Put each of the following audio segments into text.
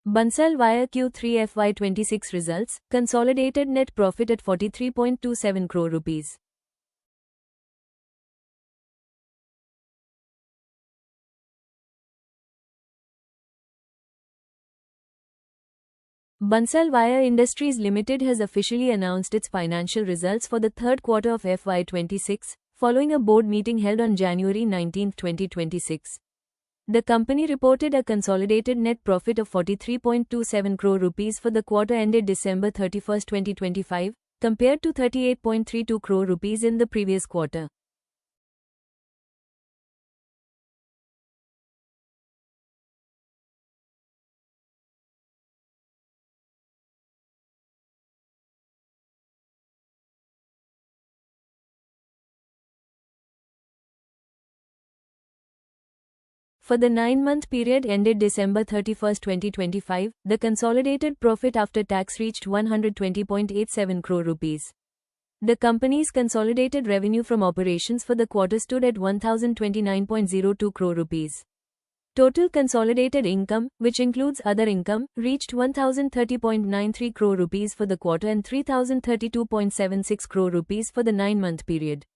Bansal Wire Q3 FY26 results, consolidated net profit at 43.27 crore rupees. Bansal Wire Industries Limited has officially announced its financial results for the third quarter of FY26, following a board meeting held on January 19, 2026. The company reported a consolidated net profit of 43.27 crore rupees for the quarter ended December 31, 2025, compared to 38.32 crore rupees in the previous quarter. For the 9-month period ended December 31, 2025, the consolidated profit after tax reached 120.87 crore rupees. The company's consolidated revenue from operations for the quarter stood at 1029.02 crore rupees. Total consolidated income, which includes other income, reached 1030.93 crore rupees for the quarter and 3032.76 crore rupees for the 9-month period.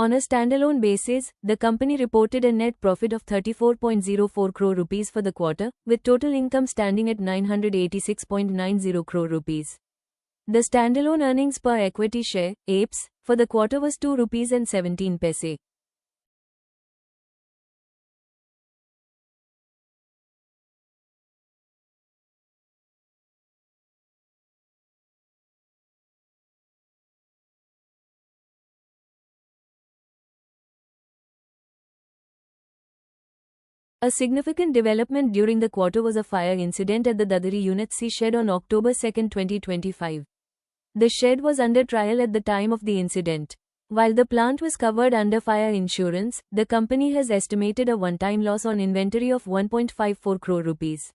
On a standalone basis, the company reported a net profit of 34.04 crore rupees for the quarter, with total income standing at 986.90 crore rupees. The standalone earnings per equity share, (EPS), for the quarter was 2 rupees and 17 paise. A significant development during the quarter was a fire incident at the Dadari Unit C shed on October 2, 2025. The shed was under trial at the time of the incident. While the plant was covered under fire insurance, the company has estimated a one-time loss on inventory of 1.54 crore rupees.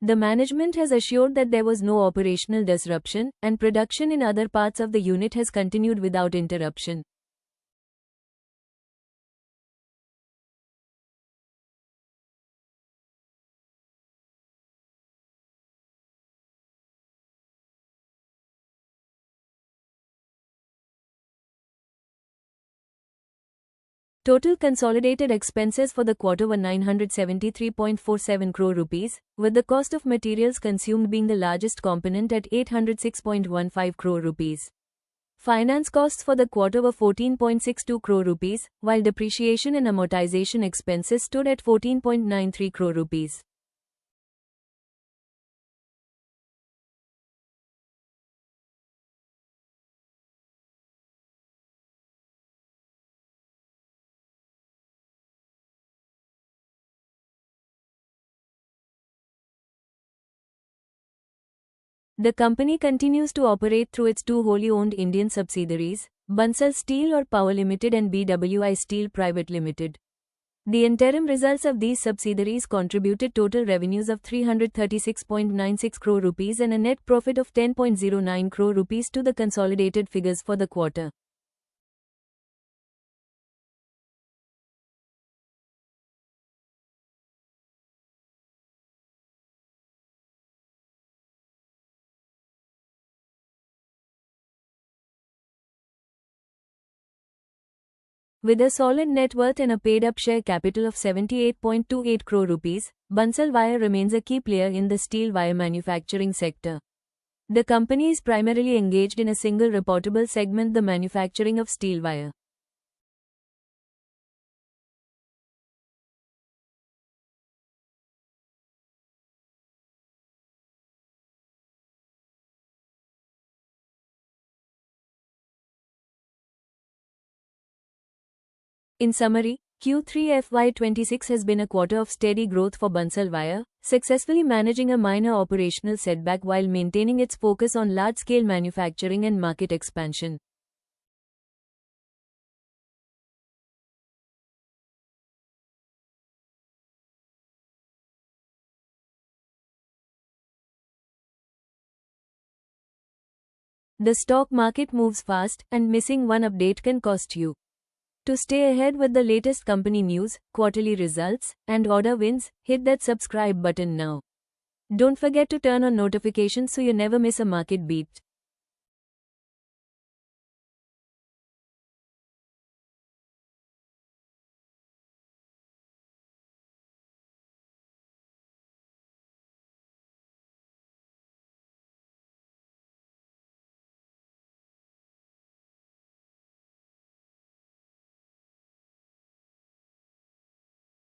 The management has assured that there was no operational disruption, and production in other parts of the unit has continued without interruption. Total consolidated expenses for the quarter were 973.47 crore rupees, with the cost of materials consumed being the largest component at 806.15 crore rupees. Finance costs for the quarter were 14.62 crore rupees, while depreciation and amortization expenses stood at 14.93 crore rupees. The company continues to operate through its two wholly owned Indian subsidiaries, Bansal Steel or Power Limited and BWI Steel Private Limited. The interim results of these subsidiaries contributed total revenues of 336.96 crore rupees and a net profit of 10.09 crore rupees to the consolidated figures for the quarter. With a solid net worth and a paid-up share capital of 78.28 crore rupees, Bansal Wire remains a key player in the steel wire manufacturing sector. The company is primarily engaged in a single reportable segment, the manufacturing of steel wire. In summary, Q3 FY26 has been a quarter of steady growth for Bansal Wire, successfully managing a minor operational setback while maintaining its focus on large-scale manufacturing and market expansion. The stock market moves fast, and missing one update can cost you. To stay ahead with the latest company news, quarterly results, and order wins, hit that subscribe button now. Don't forget to turn on notifications so you never miss a market beat.